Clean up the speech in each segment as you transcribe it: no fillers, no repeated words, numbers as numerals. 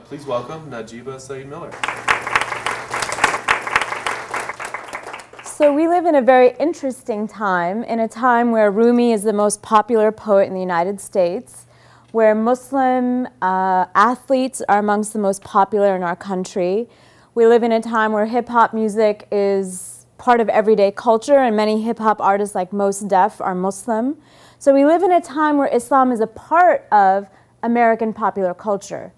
Please welcome Najeeba Syed-Miller. So we live in a very interesting time, in a time where Rumi is the most popular poet in the United States, where Muslim athletes are amongst the most popular in our country. We live in a time where hip-hop music is part of everyday culture, and many hip-hop artists like Mos Def are Muslim. So we live in a time where Islam is a part of American popular culture.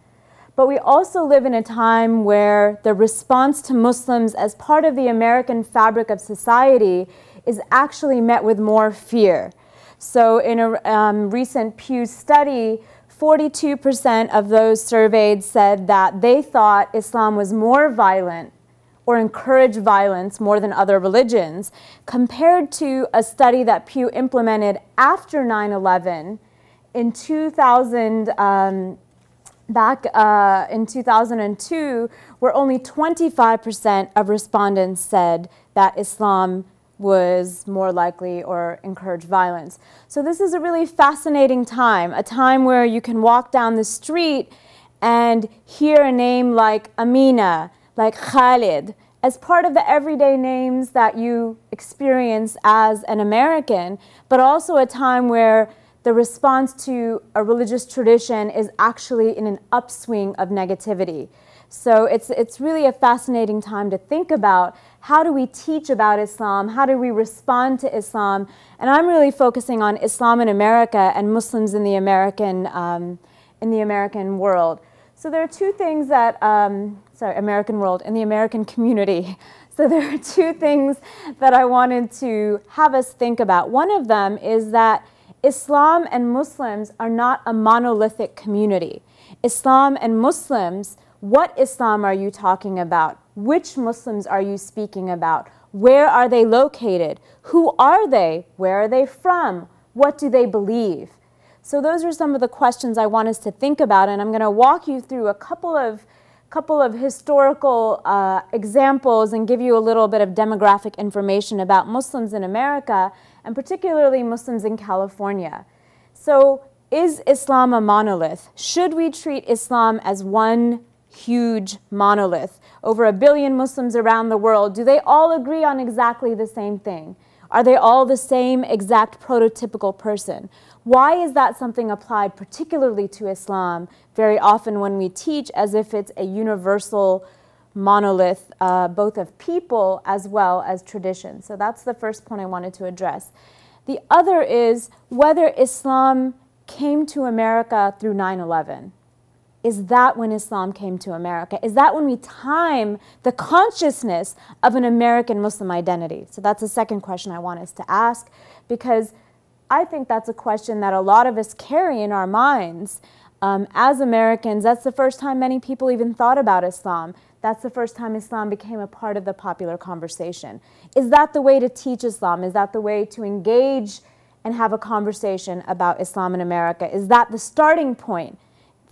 But we also live in a time where the response to Muslims as part of the American fabric of society is actually met with more fear. So in a recent Pew study, 42% of those surveyed said that they thought Islam was more violent or encouraged violence more than other religions, compared to a study that Pew implemented after 9/11 in 2000. Back in 2002, where only 25% of respondents said that Islam was more likely or encouraged violence. So this is a really fascinating time, a time where you can walk down the street and hear a name like Amina, like Khalid, as part of the everyday names that you experience as an American, but also a time where the response to a religious tradition is actually in an upswing of negativity. So it's really a fascinating time to think about how do we teach about Islam, how do we respond to Islam, and I'm really focusing on Islam in America and Muslims in the American world. So there are two things that, American world, in the American community. So there are two things that I wanted to have us think about. One of them is that Islam and Muslims are not a monolithic community. Islam and Muslims, what Islam are you talking about? Which Muslims are you speaking about? Where are they located? Who are they? Where are they from? What do they believe? So those are some of the questions I want us to think about, and I'm going to walk you through a couple of historical examples and give you a little bit of demographic information about Muslims in America, and particularly Muslims in California. So is Islam a monolith? Should we treat Islam as one huge monolith? Over 1 billion Muslims around the world, do they all agree on exactly the same thing? Are they all the same exact prototypical person? Why is that something applied particularly to Islam very often when we teach as if it's a universal monolith, both of people as well as tradition? So that's the first point I wanted to address. The other is whether Islam came to America through 9/11. Is that when Islam came to America? Is that when we time the consciousness of an American Muslim identity? So that's the second question I want us to ask, because I think that's a question that a lot of us carry in our minds. As Americans, that's the first time many people even thought about Islam. That's the first time Islam became a part of the popular conversation. Is that the way to teach Islam? Is that the way to engage and have a conversation about Islam in America? Is that the starting point?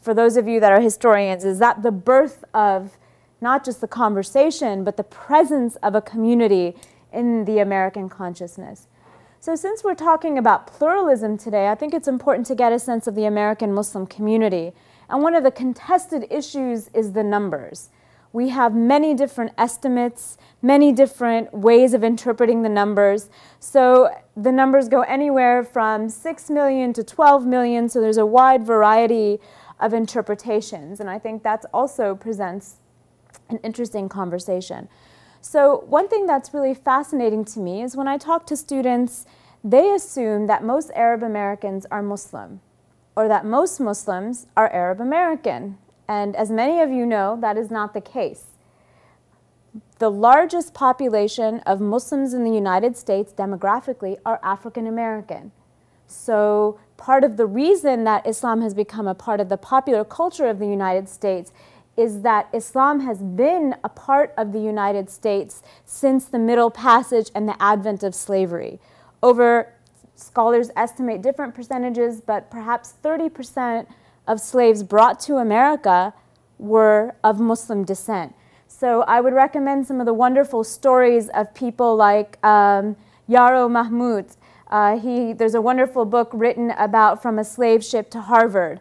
For those of you that are historians, is that the birth of not just the conversation, but the presence of a community in the American consciousness? So since we're talking about pluralism today, I think it's important to get a sense of the American Muslim community. And one of the contested issues is the numbers. We have many different estimates, many different ways of interpreting the numbers. So the numbers go anywhere from 6 million to 12 million, so there's a wide variety of interpretations. And I think that also presents an interesting conversation. So one thing that's really fascinating to me is when I talk to students, they assume that most Arab Americans are Muslim, or that most Muslims are Arab American. And as many of you know, that is not the case. The largest population of Muslims in the United States demographically are African American. So part of the reason that Islam has become a part of the popular culture of the United States is that Islam has been a part of the United States since the Middle Passage and the advent of slavery. Scholars estimate different percentages, but perhaps 30% of slaves brought to America were of Muslim descent. So I would recommend some of the wonderful stories of people like Yaro Mahmoud. There's a wonderful book written about From a Slave Ship to Harvard.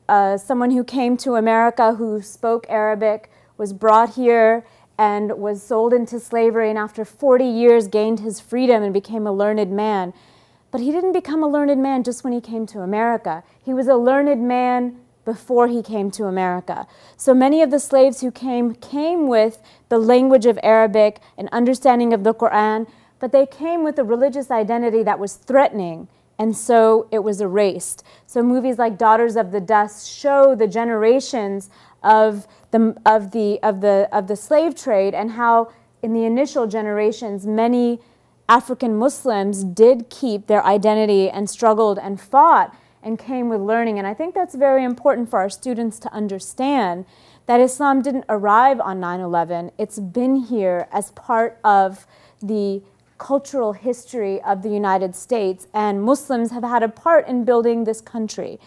someone who came to America who spoke Arabic, was brought here and was sold into slavery, and after 40 years gained his freedom and became a learned man. But he didn't become a learned man just when he came to America. He was a learned man before he came to America. So many of the slaves who came with the language of Arabic, an understanding of the Quran, but they came with a religious identity that was threatening, and so it was erased. So movies like Daughters of the Dust show the generations of the slave trade, and how in the initial generations many African Muslims did keep their identity and struggled and fought and came with learning. And I think that's very important for our students to understand, that Islam didn't arrive on 9/11. It's been here as part of the cultural history of the United States, and Muslims have had a part in building this country.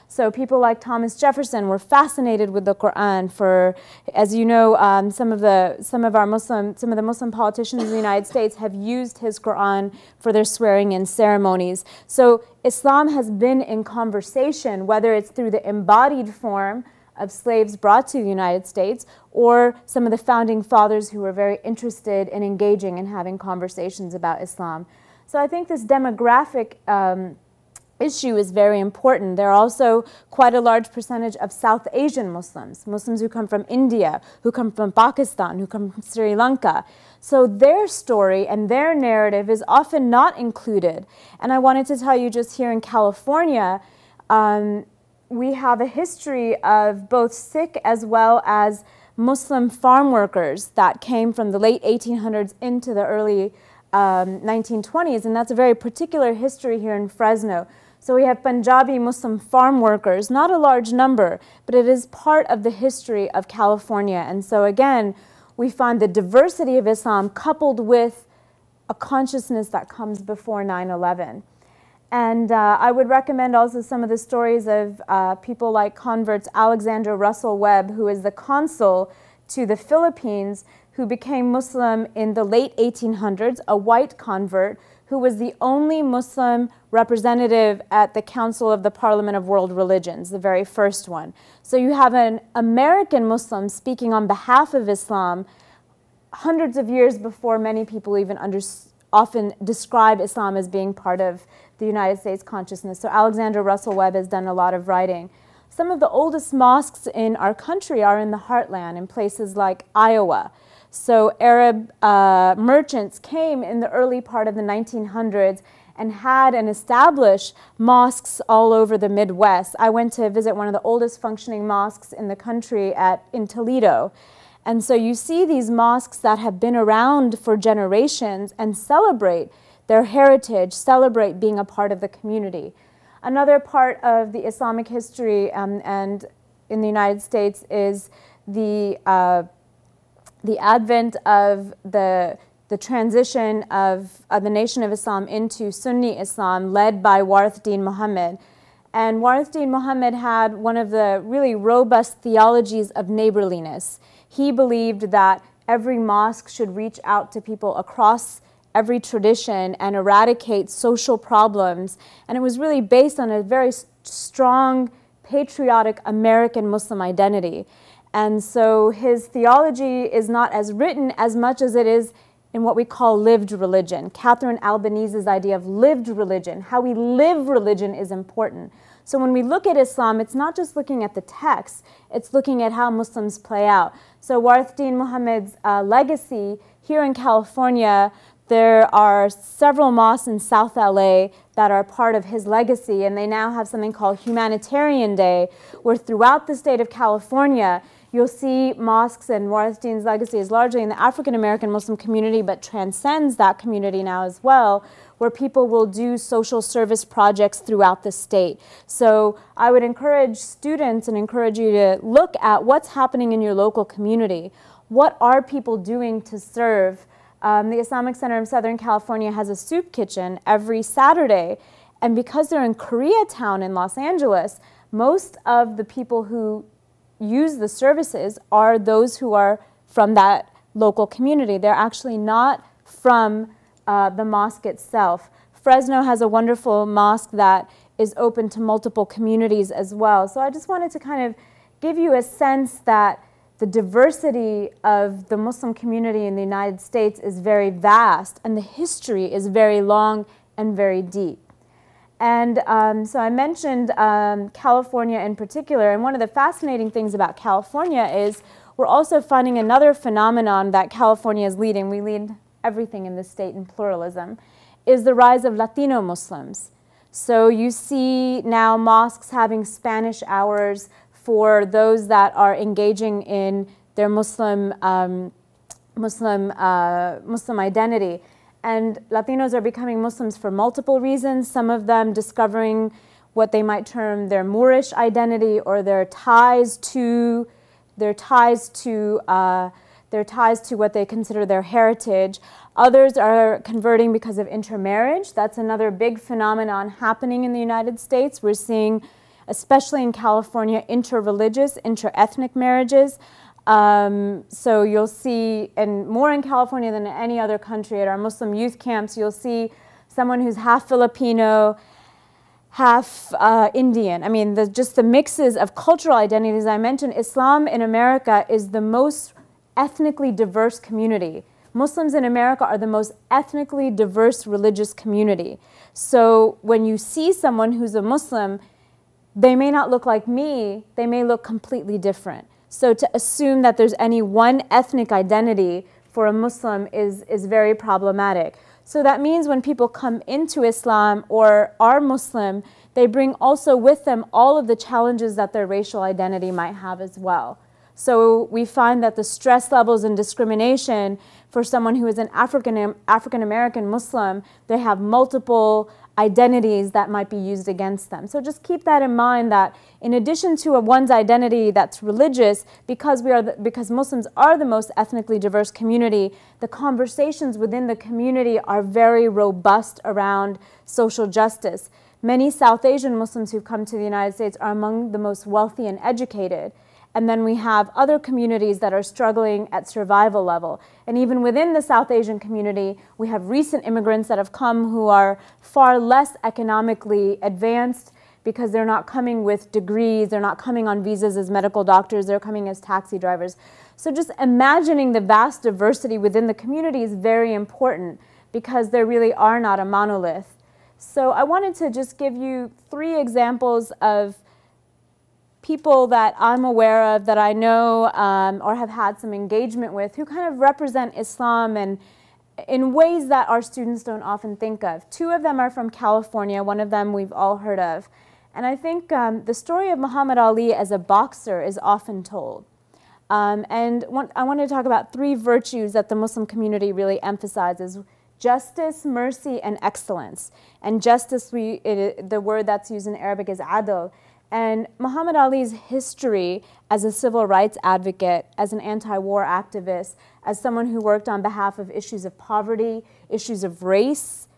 So people like Thomas Jefferson were fascinated with the Quran. For, as you know, some of the Muslim politicians in the United States have used his Quran for their swearing-in ceremonies. So Islam has been in conversation, whether it's through the embodied form of slaves brought to the United States, or some of the founding fathers who were very interested in engaging and having conversations about Islam. So I think this demographic issue is very important. There are also quite a large percentage of South Asian Muslims, Muslims who come from India, who come from Pakistan, who come from Sri Lanka. So their story and their narrative is often not included. And I wanted to tell you, just here in California, we have a history of both Sikh as well as Muslim farm workers that came from the late 1800s into the early 1920s, and that's a very particular history here in Fresno. So we have Punjabi Muslim farm workers, not a large number, but it is part of the history of California. And so again, we find the diversity of Islam coupled with a consciousness that comes before 9/11. And I would recommend also some of the stories of people like converts Alexander Russell Webb, who is the consul to the Philippines, who became Muslim in the late 1800s, a white convert, who was the only Muslim representative at the Council of the Parliament of World Religions, the very first one. So you have an American Muslim speaking on behalf of Islam hundreds of years before many people even often describe Islam as being part of the United States consciousness. So Alexander Russell Webb has done a lot of writing. Some of the oldest mosques in our country are in the heartland, in places like Iowa. So Arab merchants came in the early part of the 1900s and had and established mosques all over the Midwest. I went to visit one of the oldest functioning mosques in the country in Toledo. And so you see these mosques that have been around for generations and celebrate their heritage, celebrate being a part of the community. Another part of the Islamic history and in the United States is the advent of the transition of the Nation of Islam into Sunni Islam, led by Warith Deen Muhammad. And Warith Deen Muhammad had one of the really robust theologies of neighborliness. He believed that every mosque should reach out to people across every tradition and eradicate social problems. And it was really based on a very strong, patriotic American Muslim identity. And so his theology is not as written as much as it is in what we call lived religion. Catherine Albanese's idea of lived religion, how we live religion, is important. So when we look at Islam, it's not just looking at the text, it's looking at how Muslims play out. So Warith Deen Muhammad's legacy here in California, there are several mosques in South LA that are part of his legacy, and they now have something called Humanitarian Day, where throughout the state of California, you'll see mosques, and Warith Deen's legacy is largely in the African-American Muslim community, but transcends that community now as well, where people will do social service projects throughout the state. So I would encourage students and encourage you to look at what's happening in your local community. What are people doing to serve? The Islamic Center of Southern California has a soup kitchen every Saturday, and because they're in Koreatown in Los Angeles, most of the people who use the services are those who are from that local community. They're actually not from the mosque itself. Fresno has a wonderful mosque that is open to multiple communities as well. So I just wanted to kind of give you a sense that the diversity of the Muslim community in the United States is very vast, and the history is very long and very deep. And so I mentioned California in particular, and one of the fascinating things about California is we're also finding another phenomenon that California is leading. We lead everything in this state in pluralism, is the rise of Latino Muslims. So you see now mosques having Spanish hours for those that are engaging in their Muslim identity. And Latinos are becoming Muslims for multiple reasons, some of them discovering what they might term their Moorish identity or their ties to what they consider their heritage. Others are converting because of intermarriage. That's another big phenomenon happening in the United States. We're seeing, especially in California, interreligious, interethnic marriages. So you'll see, and more in California than in any other country, at our Muslim youth camps, you'll see someone who's half Filipino, half Indian. I mean, just the mixes of cultural identities. I mentioned Islam in America is the most ethnically diverse community. Muslims in America are the most ethnically diverse religious community. So when you see someone who's a Muslim, they may not look like me, they may look completely different. So to assume that there's any one ethnic identity for a Muslim is very problematic. So that means when people come into Islam or are Muslim, they bring also with them all of the challenges that their racial identity might have as well. So we find that the stress levels and discrimination for someone who is an African-American Muslim, they have multiple identities that might be used against them. So just keep that in mind, that in addition to one's identity that's religious, because Muslims are the most ethnically diverse community, the conversations within the community are very robust around social justice. Many South Asian Muslims who've come to the United States are among the most wealthy and educated. And then we have other communities that are struggling at survival level. And even within the South Asian community, we have recent immigrants that have come who are far less economically advanced because they're not coming with degrees, they're not coming on visas as medical doctors, they're coming as taxi drivers. So just imagining the vast diversity within the community is very important because there really are not a monolith. So I wanted to just give you 3 examples of people that I'm aware of, that I know or have had some engagement with, who kind of represent Islam and in ways that our students don't often think of. 2 of them are from California, one of them we've all heard of. And I think the story of Muhammad Ali as a boxer is often told. I wanted to talk about 3 virtues that the Muslim community really emphasizes: justice, mercy, and excellence. And justice, the word that's used in Arabic is adl. And Muhammad Ali's history as a civil rights advocate, as an anti-war activist, as someone who worked on behalf of issues of poverty, issues of race,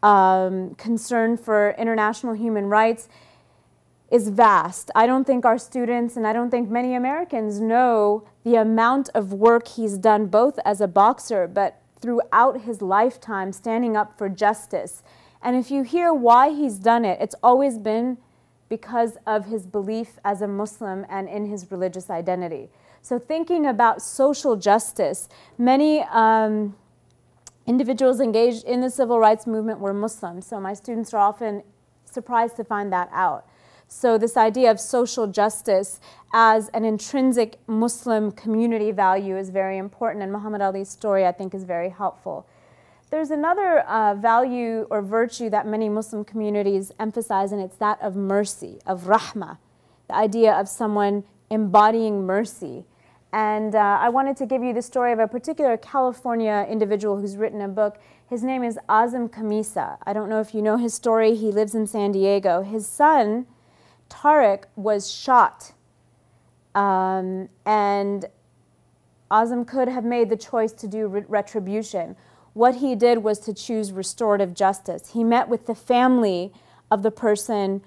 concern for international human rights, is vast. I don't think our students, and I don't think many Americans, know the amount of work he's done both as a boxer, but throughout his lifetime standing up for justice. And if you hear why he's done it, it's always been because of his belief as a Muslim and in his religious identity. So thinking about social justice, many individuals engaged in the civil rights movement were Muslims. So my students are often surprised to find that out. So this idea of social justice as an intrinsic Muslim community value is very important, and Muhammad Ali's story, I think, is very helpful. There's another value or virtue that many Muslim communities emphasize, and it's that of mercy, of rahmah, the idea of someone embodying mercy. And I wanted to give you the story of a particular California individual who's written a book. His name is Azam Kamisa. I don't know if you know his story. He lives in San Diego. His son, Tariq, was shot. And Azam could have made the choice to do retribution. What he did was to choose restorative justice. He met with the family of the person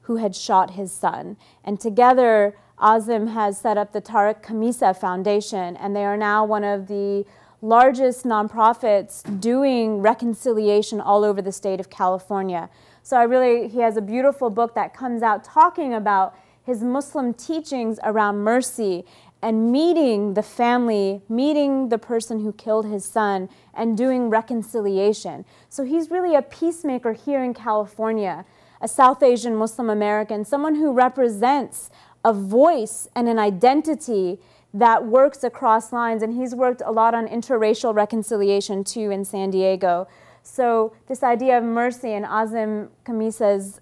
who had shot his son. And together, Azam has set up the Tariq Kamisa Foundation, and they are now one of the largest nonprofits doing reconciliation all over the state of California. So he has a beautiful book that comes out talking about his Muslim teachings around mercy and meeting the family, meeting the person who killed his son, and doing reconciliation. So he's really a peacemaker here in California, a South Asian Muslim American, someone who represents a voice and an identity that works across lines, and he's worked a lot on interracial reconciliation too in San Diego. So this idea of mercy and Azim Khamisa's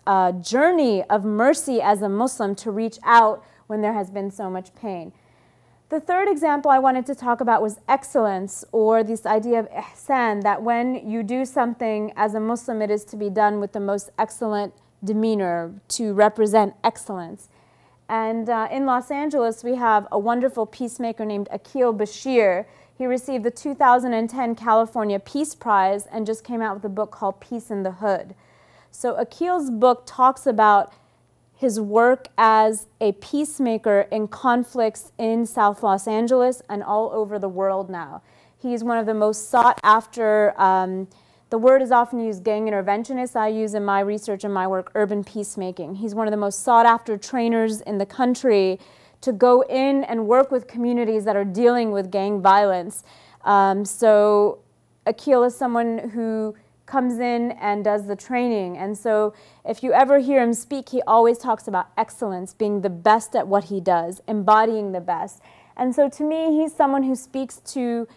journey of mercy as a Muslim to reach out when there has been so much pain. The third example I wanted to talk about was excellence, or this idea of ihsan, that when you do something as a Muslim, it is to be done with the most excellent demeanor, to represent excellence. And in Los Angeles, we have a wonderful peacemaker named Akil Bashir. He received the 2010 California Peace Prize and just came out with a book called Peace in the Hood. So Akil's book talks about his work as a peacemaker in conflicts in South Los Angeles and all over the world now. He's one of the most sought after, the word is often used gang interventionist. I use in my research and my work urban peacemaking. He's one of the most sought after trainers in the country to go in and work with communities that are dealing with gang violence. So Akil is someone who comes in and does the training. And so if you ever hear him speak, he always talks about excellence, being the best at what he does, embodying the best. And so to me, he's someone who speaks to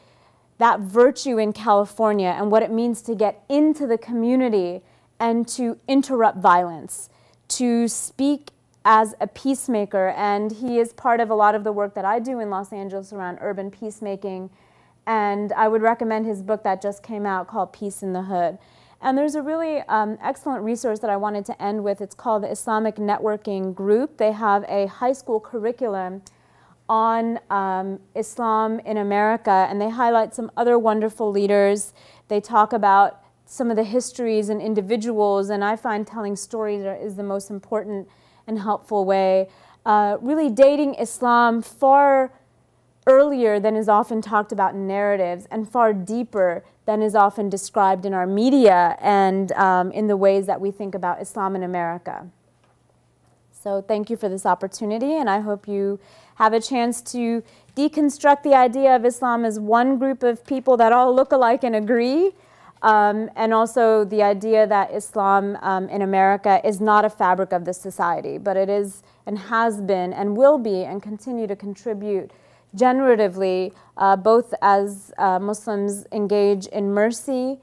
that virtue in California and what it means to get into the community and to interrupt violence, to speak as a peacemaker. And he is part of a lot of the work that I do in Los Angeles around urban peacemaking. And I would recommend his book that just came out called Peace in the Hood. And there's a really excellent resource that I wanted to end with. It's called the Islamic Networking Group. They have a high school curriculum on Islam in America, and they highlight some other wonderful leaders. They talk about some of the histories and individuals, and I find telling stories is the most important and helpful way. Really dating Islam far earlier than is often talked about in narratives, and far deeper than is often described in our media and in the ways that we think about Islam in America. So thank you for this opportunity, and I hope you have a chance to deconstruct the idea of Islam as one group of people that all look alike and agree, and also the idea that Islam in America is not a fabric of this society, but it is and has been and will be and continue to contribute generatively, both as Muslims engage in mercy,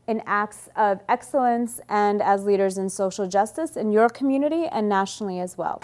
in acts of excellence, and as leaders in social justice in your community and nationally as well.